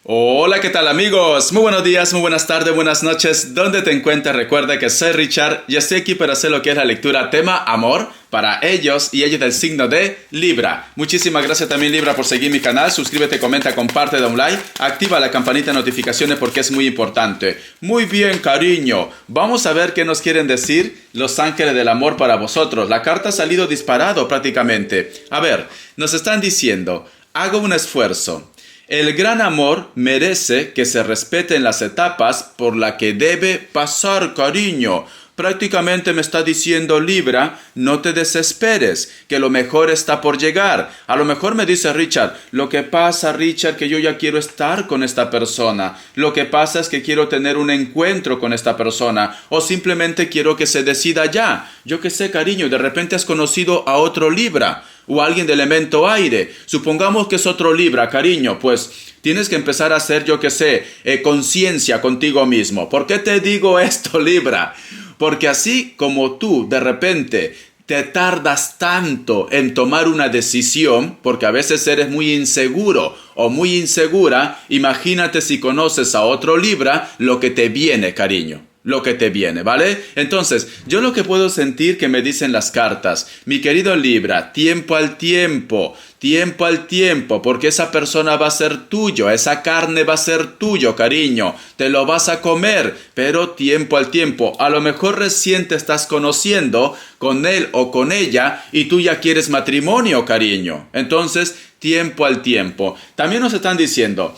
Hola, ¿qué tal amigos? Muy buenos días, muy buenas tardes, buenas noches. ¿Dónde te encuentras? Recuerda que soy Richard y estoy aquí para hacer lo que es la lectura tema amor para ellos y ellos del signo de Libra. Muchísimas gracias también Libra por seguir mi canal. Suscríbete, comenta, comparte, da un like. Activa la campanita de notificaciones porque es muy importante. Muy bien, cariño. Vamos a ver qué nos quieren decir los ángeles del amor para vosotros. La carta ha salido disparado prácticamente. A ver, nos están diciendo, hago un esfuerzo. El gran amor merece que se respeten las etapas por las que debe pasar, cariño. Prácticamente me está diciendo Libra, no te desesperes, que lo mejor está por llegar. A lo mejor me dice Richard, lo que pasa, Richard, que yo ya quiero estar con esta persona. Lo que pasa es que quiero tener un encuentro con esta persona. O simplemente quiero que se decida ya. Yo qué sé, cariño, de repente has conocido a otro Libra. O alguien de elemento aire. Supongamos que es otro Libra, cariño, pues tienes que empezar a hacer, yo qué sé, conciencia contigo mismo. ¿Por qué te digo esto, Libra? Porque así como tú de repente te tardas tanto en tomar una decisión, porque a veces eres muy inseguro o muy insegura, imagínate si conoces a otro Libra, lo que te viene, cariño. Lo que te viene, ¿vale? Entonces, yo lo que puedo sentir que me dicen las cartas, mi querido Libra, tiempo al tiempo, porque esa persona va a ser tuyo, esa carne va a ser tuyo, cariño, te lo vas a comer, pero tiempo al tiempo. A lo mejor recién te estás conociendo con él o con ella y tú ya quieres matrimonio, cariño. Entonces, tiempo al tiempo. También nos están diciendo,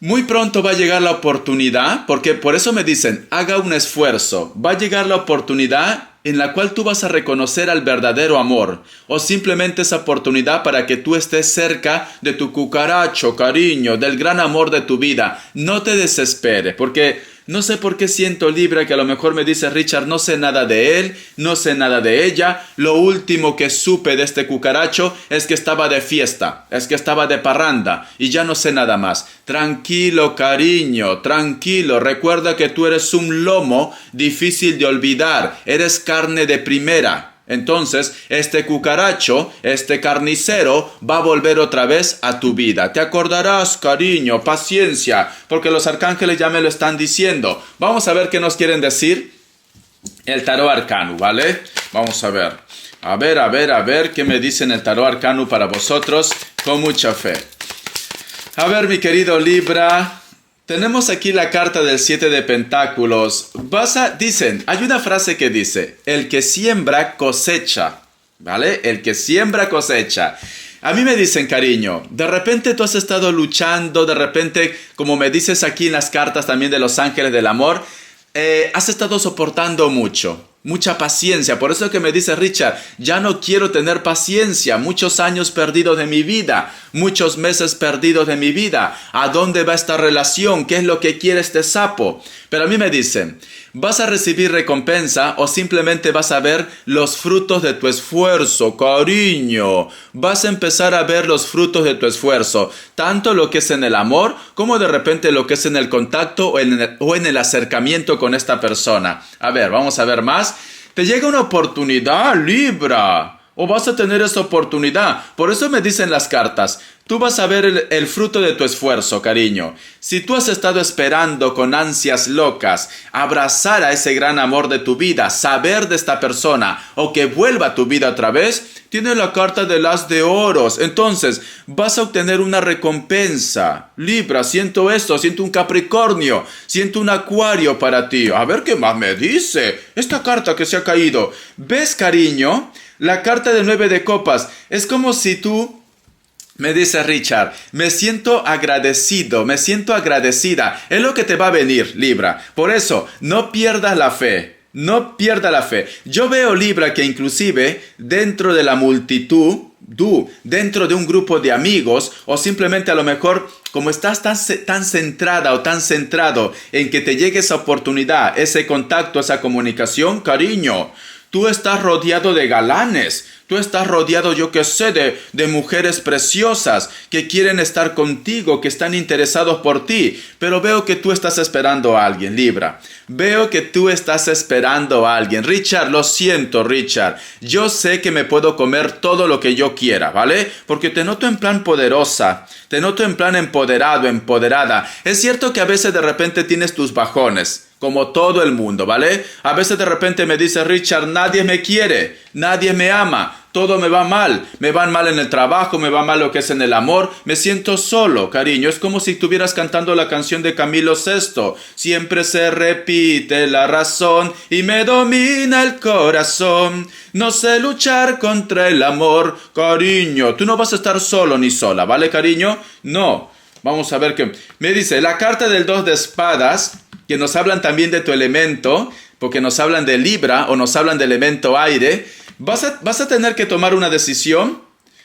muy pronto va a llegar la oportunidad, porque por eso me dicen, haga un esfuerzo. Va a llegar la oportunidad en la cual tú vas a reconocer al verdadero amor. O simplemente esa oportunidad para que tú estés cerca de tu cucaracho, cariño, del gran amor de tu vida. No te desesperes, porque no sé por qué siento, Libra, que a lo mejor me dice Richard, no sé nada de él, no sé nada de ella. Lo último que supe de este cucaracho es que estaba de fiesta, es que estaba de parranda y ya no sé nada más. Tranquilo, cariño, tranquilo. Recuerda que tú eres un lomo difícil de olvidar. Eres carne de primera. Entonces, este cucaracho, este carnicero, va a volver otra vez a tu vida. Te acordarás, cariño, paciencia, porque los arcángeles ya me lo están diciendo. Vamos a ver qué nos quieren decir el tarot arcano, ¿vale? Vamos a ver. A ver, qué me dicen el tarot arcano para vosotros con mucha fe. A ver, mi querido Libra, tenemos aquí la carta del 7 de pentáculos. Dicen, hay una frase que dice, el que siembra cosecha, ¿vale? El que siembra cosecha. A mí me dicen, cariño, de repente tú has estado luchando, de repente, como me dices aquí en las cartas también de los ángeles del amor, has estado soportando mucha paciencia. Por eso que me dice Richard, ya no quiero tener paciencia. Muchos años perdidos de mi vida, muchos meses perdidos de mi vida. ¿A dónde va esta relación? ¿Qué es lo que quiere este sapo? Pero a mí me dicen, vas a recibir recompensa o simplemente vas a ver los frutos de tu esfuerzo, cariño. Vas a empezar a ver los frutos de tu esfuerzo, tanto lo que es en el amor como de repente lo que es en el contacto o en el acercamiento con esta persona. A ver, vamos a ver más. Te llega una oportunidad, Libra. O vas a tener esa oportunidad. Por eso me dicen las cartas, tú vas a ver el fruto de tu esfuerzo, cariño. Si tú has estado esperando con ansias locas abrazar a ese gran amor de tu vida, saber de esta persona o que vuelva a tu vida otra vez, tiene la carta del as de oros. Entonces, vas a obtener una recompensa. Libra, siento esto, siento un Capricornio, siento un Acuario para ti. A ver qué más me dice esta carta que se ha caído. ¿Ves, cariño? La carta del 9 de copas. Es como si tú, me dice Richard, me siento agradecido, me siento agradecida. Es lo que te va a venir, Libra. Por eso, no pierdas la fe. No pierda la fe. Yo veo, Libra, que inclusive dentro de la multitud, dentro de un grupo de amigos, o simplemente a lo mejor como estás tan centrada o tan centrado en que te llegue esa oportunidad, ese contacto, esa comunicación, cariño, Tú estás rodeado de galanes. Tú estás rodeado, yo qué sé, de mujeres preciosas que quieren estar contigo, que están interesados por ti. Pero veo que tú estás esperando a alguien, Libra. Veo que tú estás esperando a alguien. Richard, lo siento, Richard. Yo sé que me puedo comer todo lo que yo quiera, ¿vale? Porque te noto en plan poderosa. Te noto en plan empoderado, empoderada. Es cierto que a veces de repente tienes tus bajones. Como todo el mundo, ¿vale? A veces de repente me dice Richard, nadie me quiere, nadie me ama, todo me va mal en el trabajo, me va mal lo que es en el amor, me siento solo, cariño. Es como si estuvieras cantando la canción de Camilo Sesto. Siempre se repite la razón y me domina el corazón. No sé luchar contra el amor, cariño. Tú no vas a estar solo ni sola, ¿vale, cariño? No. Vamos a ver qué me dice la carta del 2 de espadas, que nos hablan también de tu elemento, porque nos hablan de Libra o nos hablan de elemento aire. ¿Vas a tener que tomar una decisión?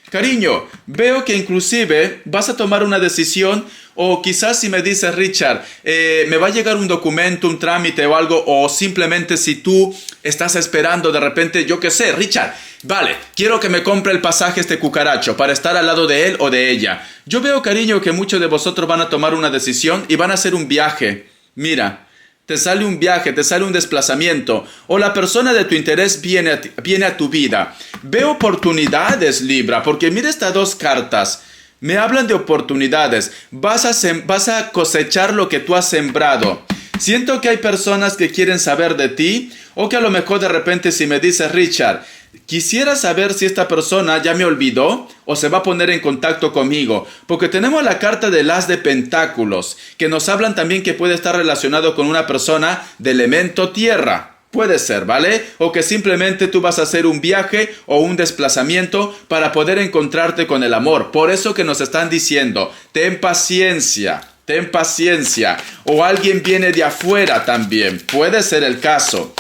Cariño, veo que inclusive vas a tomar una decisión, o quizás si me dices, Richard, me va a llegar un documento, un trámite o algo, o simplemente si tú estás esperando de repente, yo qué sé, Richard, vale, quiero que me compre el pasaje este cucaracho para estar al lado de él o de ella. Yo veo, cariño, que muchos de vosotros van a tomar una decisión y van a hacer un viaje. Mira, te sale un viaje, te sale un desplazamiento, o la persona de tu interés viene a tu vida. Veo oportunidades, Libra, porque mira estas dos cartas. Me hablan de oportunidades. Vas a cosechar lo que tú has sembrado. Siento que hay personas que quieren saber de ti, o que a lo mejor de repente si me dices, Richard, quisiera saber si esta persona ya me olvidó o se va a poner en contacto conmigo, porque tenemos la carta del As de Pentáculos, que nos hablan también que puede estar relacionado con una persona de elemento tierra. Puede ser, ¿vale? O que simplemente tú vas a hacer un viaje o un desplazamiento para poder encontrarte con el amor. Por eso que nos están diciendo, ten paciencia. Ten paciencia. O alguien viene de afuera también. Puede ser el caso.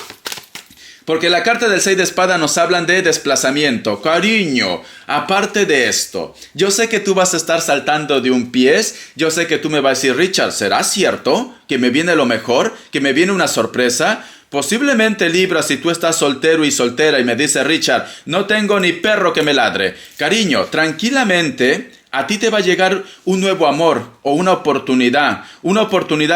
Porque la carta del 6 de espada nos hablan de desplazamiento. Cariño, aparte de esto, yo sé que tú vas a estar saltando de un pie. Yo sé que tú me vas a decir, Richard, ¿será cierto que me viene lo mejor? ¿Que me viene una sorpresa? Posiblemente, Libra, si tú estás soltero y soltera y me dice, Richard, no tengo ni perro que me ladre. Cariño, tranquilamente, a ti te va a llegar un nuevo amor o una oportunidad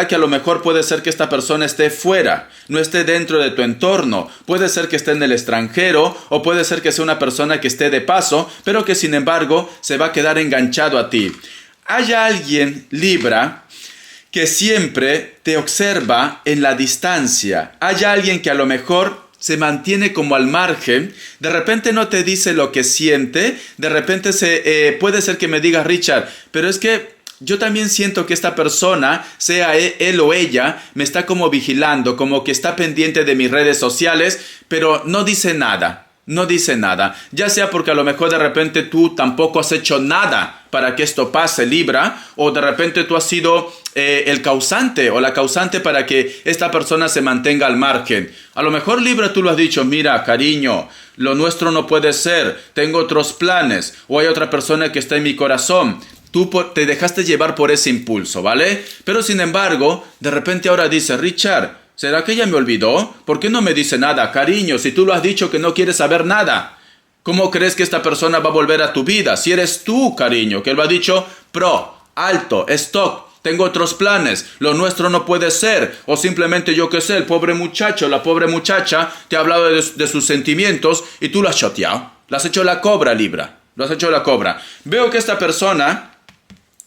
que a lo mejor puede ser que esta persona esté fuera, no esté dentro de tu entorno, puede ser que esté en el extranjero o puede ser que sea una persona que esté de paso, pero que sin embargo se va a quedar enganchado a ti. Hay alguien, Libra, que siempre te observa en la distancia. Hay alguien que a lo mejor se mantiene como al margen, de repente no te dice lo que siente, de repente puede ser que me diga, Richard, pero es que yo también siento que esta persona, sea él o ella, me está como vigilando, como que está pendiente de mis redes sociales, pero no dice nada. No dice nada, ya sea porque a lo mejor de repente tú tampoco has hecho nada para que esto pase, Libra, o de repente tú has sido el causante o la causante para que esta persona se mantenga al margen. A lo mejor, Libra, tú lo has dicho, mira, cariño, lo nuestro no puede ser, tengo otros planes, o hay otra persona que está en mi corazón. Tú te dejaste llevar por ese impulso, ¿vale? Pero sin embargo, de repente ahora dice, Richard, ¿será que ella me olvidó? ¿Por qué no me dice nada? Cariño, si tú lo has dicho que no quieres saber nada, ¿cómo crees que esta persona va a volver a tu vida? Si eres tú, cariño, que lo ha dicho, alto, stop, tengo otros planes, lo nuestro no puede ser. O simplemente, yo qué sé, el pobre muchacho, la pobre muchacha te ha hablado de sus sentimientos y tú lo has choteado. Lo has hecho la cobra, Libra. Lo has hecho la cobra. Veo que esta persona,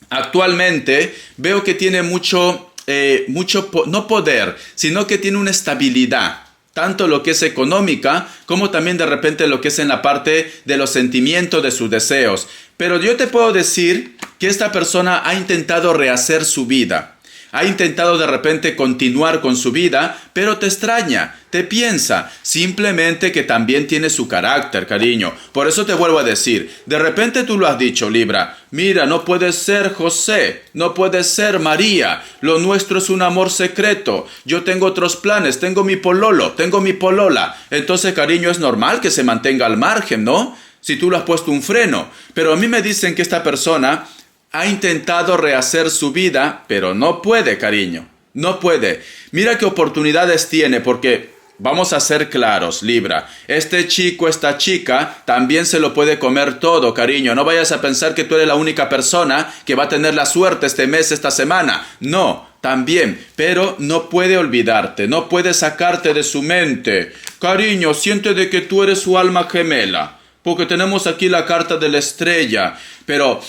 actualmente, veo que tiene no poder, sino que tiene una estabilidad, tanto lo que es económica, como también de repente lo que es en la parte de los sentimientos, de sus deseos. Pero yo te puedo decir que esta persona ha intentado rehacer su vida. Ha intentado de repente continuar con su vida, pero te extraña, te piensa, simplemente que también tiene su carácter, cariño. Por eso te vuelvo a decir, de repente tú lo has dicho, Libra, mira, no puede ser José, no puede ser María, lo nuestro es un amor secreto, yo tengo otros planes, tengo mi pololo, tengo mi polola. Entonces, cariño, es normal que se mantenga al margen, ¿no? Si tú le has puesto un freno. Pero a mí me dicen que esta persona ha intentado rehacer su vida, pero no puede, cariño. No puede. Mira qué oportunidades tiene, porque Vamos a ser claros, Libra. Este chico, esta chica, también se lo puede comer todo, cariño. No vayas a pensar que tú eres la única persona que va a tener la suerte este mes, esta semana. No, también. Pero no puede olvidarte, no puede sacarte de su mente. Cariño, siente de que tú eres su alma gemela. Porque tenemos aquí la carta de la estrella. Pero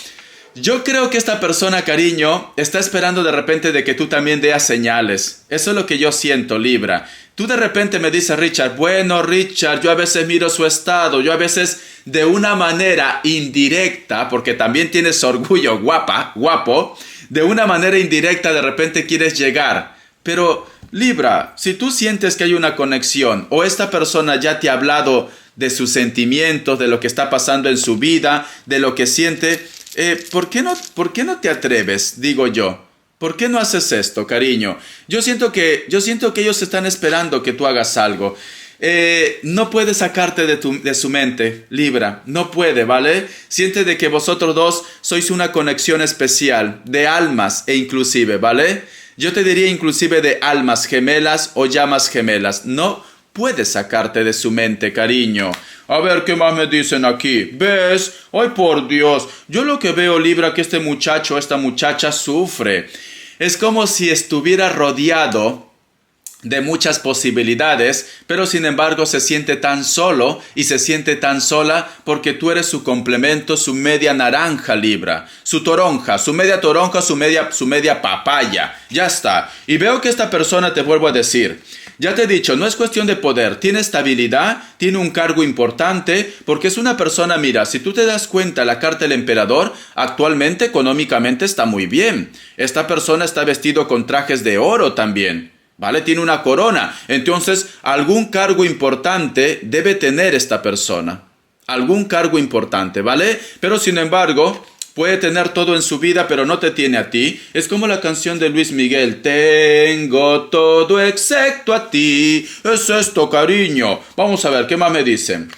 yo creo que esta persona, cariño, está esperando de repente de que tú también veas señales. Eso es lo que yo siento, Libra. Tú de repente me dices, Richard, bueno, Richard, yo a veces miro su estado, yo a veces de una manera indirecta, porque también tienes orgullo, guapo, de una manera indirecta de repente quieres llegar. Pero, Libra, si tú sientes que hay una conexión o esta persona ya te ha hablado de sus sentimientos, de lo que está pasando en su vida, de lo que siente, ¿por qué no te atreves? Digo yo. ¿Por qué no haces esto, cariño? Yo siento que ellos están esperando que tú hagas algo. No puede sacarte de su mente, Libra. No puede, ¿vale? Siente de que vosotros dos sois una conexión especial, de almas e inclusive, ¿vale? Yo te diría inclusive de almas gemelas o llamas gemelas. No puede sacarte de su mente, cariño. A ver, ¿qué más me dicen aquí? ¿Ves? ¡Ay, por Dios! Yo lo que veo, Libra, que este muchacho, esta muchacha sufre. Es como si estuviera rodeado de muchas posibilidades, pero sin embargo se siente tan solo y se siente tan sola porque tú eres su complemento, su media naranja, Libra, su toronja, su media toronja, su media papaya. Ya está. Y veo que esta persona, te vuelvo a decir, ya te he dicho, no es cuestión de poder, tiene estabilidad, tiene un cargo importante, porque es una persona, mira, si tú te das cuenta, la carta del emperador actualmente económicamente está muy bien. Esta persona está vestido con trajes de oro también, ¿vale? Tiene una corona, entonces algún cargo importante debe tener esta persona. Algún cargo importante, ¿vale? Pero sin embargo, puede tener todo en su vida, pero no te tiene a ti. Es como la canción de Luis Miguel. Tengo todo excepto a ti. Es esto, cariño. Vamos a ver, ¿qué más me dicen?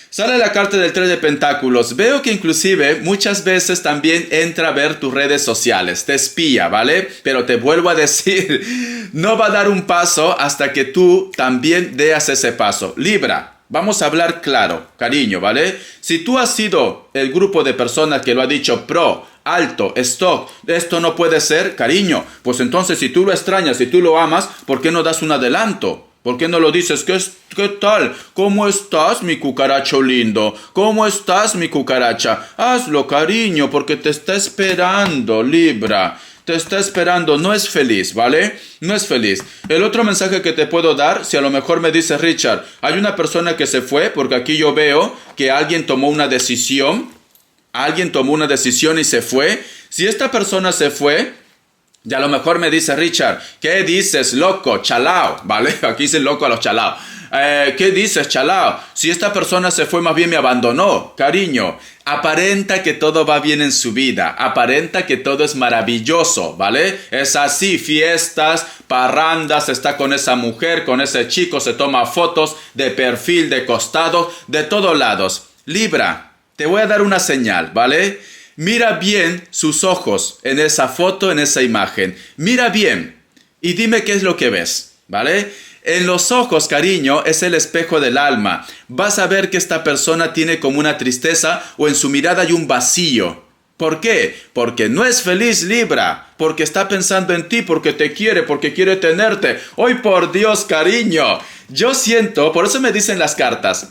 Sale la carta del 3 de pentáculos. Veo que inclusive muchas veces también entra a ver tus redes sociales. Te espía, ¿vale? Pero te vuelvo a decir, no va a dar un paso hasta que tú también deas ese paso. Libra. Vamos a hablar claro, cariño, ¿vale? Si tú has sido el grupo de personas que lo ha dicho pro, alto, stop, esto no puede ser, cariño, pues entonces si tú lo extrañas, si tú lo amas, ¿por qué no das un adelanto? ¿Por qué no lo dices? ¿Qué tal? ¿Cómo estás, mi cucaracho lindo? ¿Cómo estás, mi cucaracha? Hazlo, cariño, porque te está esperando, Libra. Te está esperando, no es feliz, ¿vale? No es feliz. El otro mensaje que te puedo dar, si a lo mejor me dice Richard, hay una persona que se fue, porque aquí yo veo que alguien tomó una decisión y se fue. Si esta persona se fue, y a lo mejor me dice Richard, ¿qué dices, loco, chalao? ¿Vale? Aquí dicen loco a los chalao. ¿Qué dices, chalao? Si esta persona se fue, más bien me abandonó, cariño. Aparenta que todo va bien en su vida, aparenta que todo es maravilloso, ¿vale? Es así, fiestas, parrandas, está con esa mujer, con ese chico, se toma fotos de perfil, de costado, de todos lados. Libra, te voy a dar una señal, ¿vale? Mira bien sus ojos en esa foto, en esa imagen. Mira bien y dime qué es lo que ves, ¿vale? En los ojos, cariño, es el espejo del alma. Vas a ver que esta persona tiene como una tristeza o en su mirada hay un vacío. ¿Por qué? Porque no es feliz, Libra. Porque está pensando en ti, porque te quiere, porque quiere tenerte. ¡Ay, por Dios, cariño! Yo siento, por eso me dicen las cartas,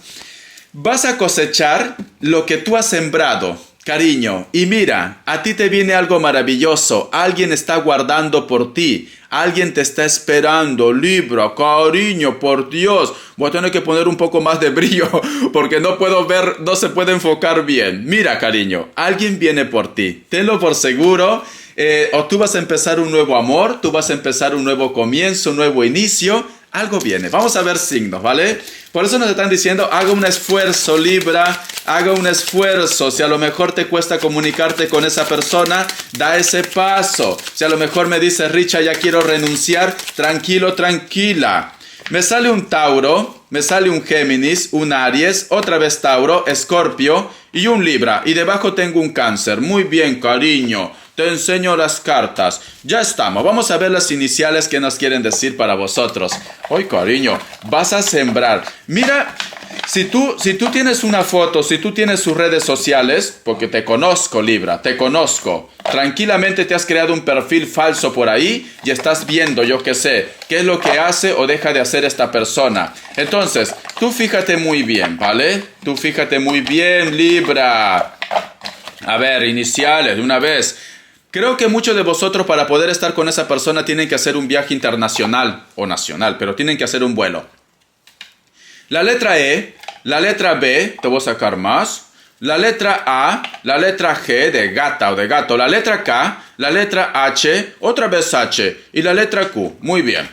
vas a cosechar lo que tú has sembrado. Cariño, y mira, a ti te viene algo maravilloso, alguien está guardando por ti, alguien te está esperando, Libra, cariño, por Dios, voy a tener que poner un poco más de brillo, porque no puedo ver, no se puede enfocar bien. Mira, cariño, alguien viene por ti, tenlo por seguro, o tú vas a empezar un nuevo amor, tú vas a empezar un nuevo comienzo, un nuevo inicio, algo viene. Vamos a ver signos, ¿vale? Por eso nos están diciendo, haga un esfuerzo, Libra, haga un esfuerzo. Si a lo mejor te cuesta comunicarte con esa persona, da ese paso. Si a lo mejor me dice, Richard, ya quiero renunciar, tranquilo, tranquila. Me sale un Tauro, me sale un Géminis, un Aries, otra vez Tauro, Escorpio y un Libra. Y debajo tengo un Cáncer. Muy bien, cariño. te enseño las cartas. Ya estamos, vamos a ver las iniciales que nos quieren decir para vosotros. Ay, cariño, vas a sembrar. Mira, si tú tienes una foto, si tú tienes sus redes sociales, porque te conozco, Libra, te conozco. Tranquilamente te has creado un perfil falso por ahí y estás viendo, yo qué sé, qué es lo que hace o deja de hacer esta persona. Entonces, tú fíjate muy bien, ¿vale? Tú fíjate muy bien, Libra. A ver, iniciales, de una vez. Creo que muchos de vosotros para poder estar con esa persona tienen que hacer un viaje internacional o nacional, pero tienen que hacer un vuelo. La letra E, la letra B, te voy a sacar más. La letra A, la letra G de gata o de gato, la letra K, la letra H, otra vez H y la letra Q. Muy bien.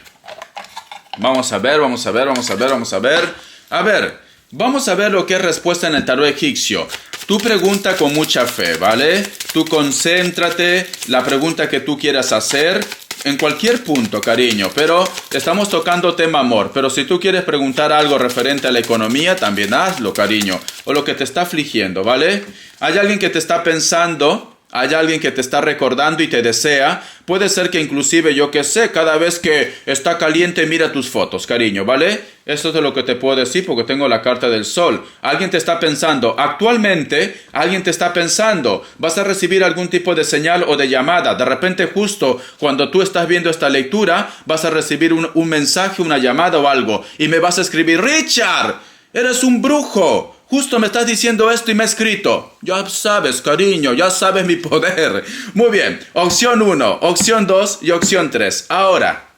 Vamos a ver. A ver, vamos a ver lo que es respuesta en el tarot egipcio. Tú pregunta con mucha fe, ¿vale? Tú concéntrate, la pregunta que tú quieras hacer. En cualquier punto, cariño, pero estamos tocando tema amor. Pero si tú quieres preguntar algo referente a la economía, también hazlo, cariño. O lo que te está afligiendo, ¿vale? Hay alguien que te está pensando, hay alguien que te está recordando y te desea. Puede ser que inclusive, yo que sé, cada vez que está caliente mira tus fotos, cariño, ¿vale? Esto es de lo que te puedo decir porque tengo la carta del sol. Alguien te está pensando, actualmente, alguien te está pensando. Vas a recibir algún tipo de señal o de llamada. De repente, justo cuando tú estás viendo esta lectura, vas a recibir un mensaje, una llamada o algo. Y me vas a escribir, Richard, eres un brujo. Justo me estás diciendo esto y me ha escrito. Ya sabes, cariño, ya sabes mi poder. Muy bien, opción 1, opción 2 y opción 3. Ahora.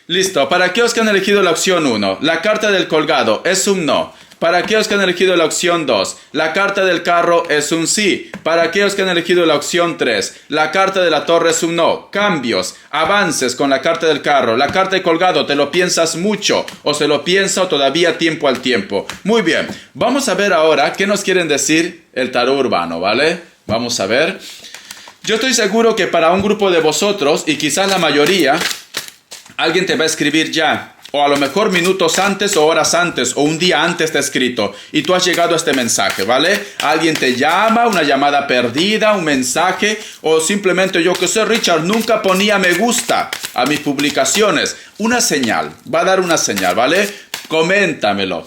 Listo, para aquellos que han elegido la opción 1, la carta del colgado es un no. Para aquellos que han elegido la opción 2, la carta del carro es un sí. Para aquellos que han elegido la opción 3, la carta de la torre es un no. Cambios, avances con la carta del carro. La carta de colgado, te lo piensas mucho o se lo piensa o todavía tiempo al tiempo. Muy bien, vamos a ver ahora qué nos quieren decir el tarot urbano, ¿vale? Vamos a ver. Yo estoy seguro que para un grupo de vosotros, y quizás la mayoría, alguien te va a escribir ya. O a lo mejor minutos antes o horas antes o un día antes te ha escrito y tú has llegado a este mensaje, ¿vale? Alguien te llama, una llamada perdida, un mensaje o simplemente yo que sé, Richard, nunca ponía me gusta a mis publicaciones. Una señal, va a dar una señal, ¿vale? Coméntamelo.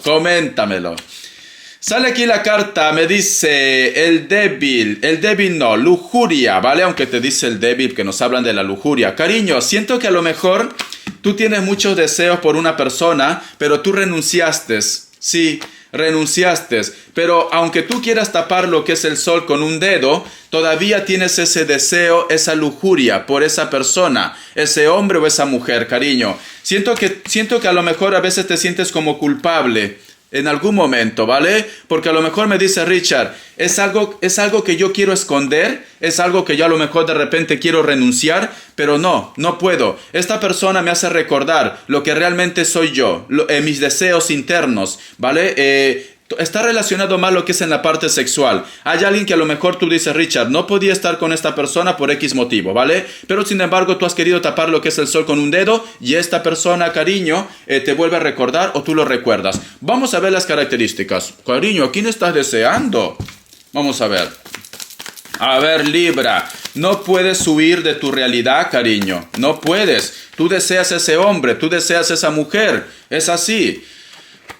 Sale aquí la carta, me dice el débil no, lujuria, ¿vale? Aunque te dice el débil que nos hablan de la lujuria. Cariño, siento que a lo mejor tú tienes muchos deseos por una persona, pero tú renunciaste. Sí, renunciaste. Pero aunque tú quieras tapar lo que es el sol con un dedo, todavía tienes ese deseo, esa lujuria por esa persona, ese hombre o esa mujer, cariño. Siento que a lo mejor a veces te sientes como culpable en algún momento, ¿vale? Porque a lo mejor me dice Richard, es algo que yo quiero esconder, es algo que yo a lo mejor de repente quiero renunciar, pero no puedo. Esta persona me hace recordar lo que realmente soy yo, mis deseos internos, ¿vale? Está relacionado más lo que es en la parte sexual. Hay alguien que a lo mejor tú dices, Richard, no podía estar con esta persona por X motivo, ¿vale? Pero sin embargo tú has querido tapar lo que es el sol con un dedo y esta persona, cariño, te vuelve a recordar o tú lo recuerdas. Vamos a ver las características. Cariño, ¿a quién estás deseando? Vamos a ver. A ver, Libra, no puedes huir de tu realidad, cariño. No puedes. Tú deseas ese hombre, tú deseas esa mujer. Es así.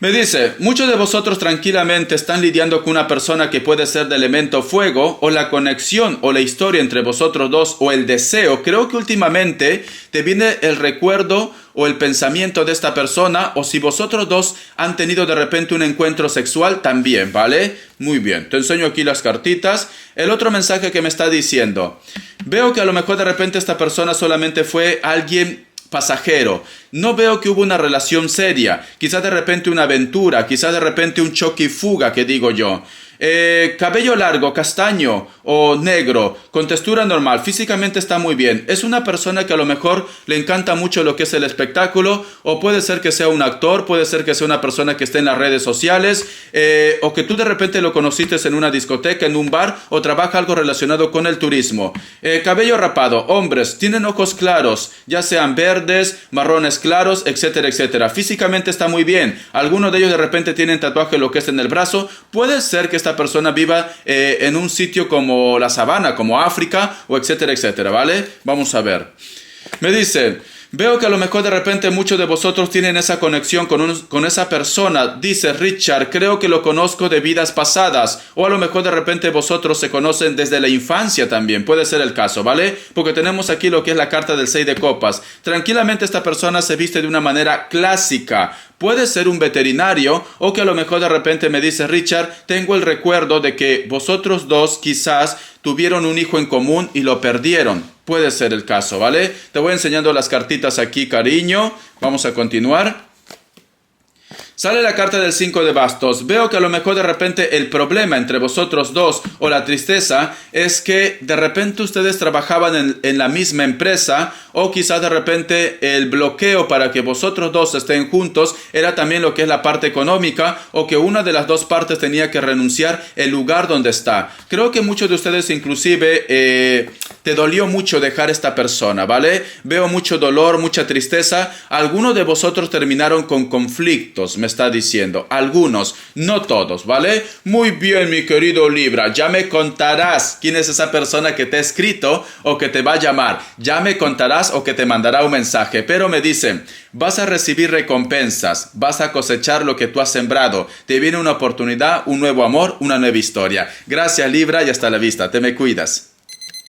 Me dice, muchos de vosotros tranquilamente están lidiando con una persona que puede ser de elemento fuego o la conexión o la historia entre vosotros dos o el deseo. Creo que últimamente te viene el recuerdo o el pensamiento de esta persona o si vosotros dos han tenido de repente un encuentro sexual también, ¿vale? Muy bien, te enseño aquí las cartitas. El otro mensaje que me está diciendo, veo que a lo mejor de repente esta persona solamente fue alguien pasajero. No veo que hubo una relación seria. Quizás de repente una aventura, quizás de repente un choque y fuga, que digo yo. Cabello largo, castaño o negro, con textura normal, físicamente está muy bien. Es una persona que a lo mejor le encanta mucho lo que es el espectáculo, o puede ser que sea un actor, puede ser que sea una persona que esté en las redes sociales, o que tú de repente lo conociste en una discoteca, en un bar, o trabaja algo relacionado con el turismo. Cabello rapado, hombres, tienen ojos claros, ya sean verdes, marrones claros, etcétera, etcétera. Físicamente está muy bien. Algunos de ellos de repente tienen tatuaje lo que es en el brazo. Puede ser que esta persona viva en un sitio como la sabana, como África, o etcétera, etcétera, ¿vale? Vamos a ver. Me dicen, veo que a lo mejor de repente muchos de vosotros tienen esa conexión con esa persona. Dice Richard, creo que lo conozco de vidas pasadas. O a lo mejor de repente vosotros se conocen desde la infancia también. Puede ser el caso, ¿vale? Porque tenemos aquí lo que es la carta del 6 de copas. Tranquilamente esta persona se viste de una manera clásica. Puede ser un veterinario, o que a lo mejor de repente me dice Richard, tengo el recuerdo de que vosotros dos quizás tuvieron un hijo en común y lo perdieron. Puede ser el caso, ¿vale? Te voy enseñando las cartitas aquí, cariño. Vamos a continuar. Sale la carta del 5 de bastos. Veo que a lo mejor de repente el problema entre vosotros dos, o la tristeza, es que de repente ustedes trabajaban en la misma empresa, o quizás de repente el bloqueo para que vosotros dos estén juntos era también lo que es la parte económica, o que una de las dos partes tenía que renunciar el lugar donde está. Creo que muchos de ustedes inclusive te dolió mucho dejar esta persona, ¿vale? Veo mucho dolor, mucha tristeza. Algunos de vosotros terminaron con conflictos, me está diciendo. Algunos, no todos, ¿vale? Muy bien, mi querido Libra. Ya me contarás quién es esa persona que te ha escrito o que te va a llamar. Ya me contarás o que te mandará un mensaje. Pero me dicen, vas a recibir recompensas. Vas a cosechar lo que tú has sembrado. Te viene una oportunidad, un nuevo amor, una nueva historia. Gracias, Libra, y hasta la vista. Te me cuidas.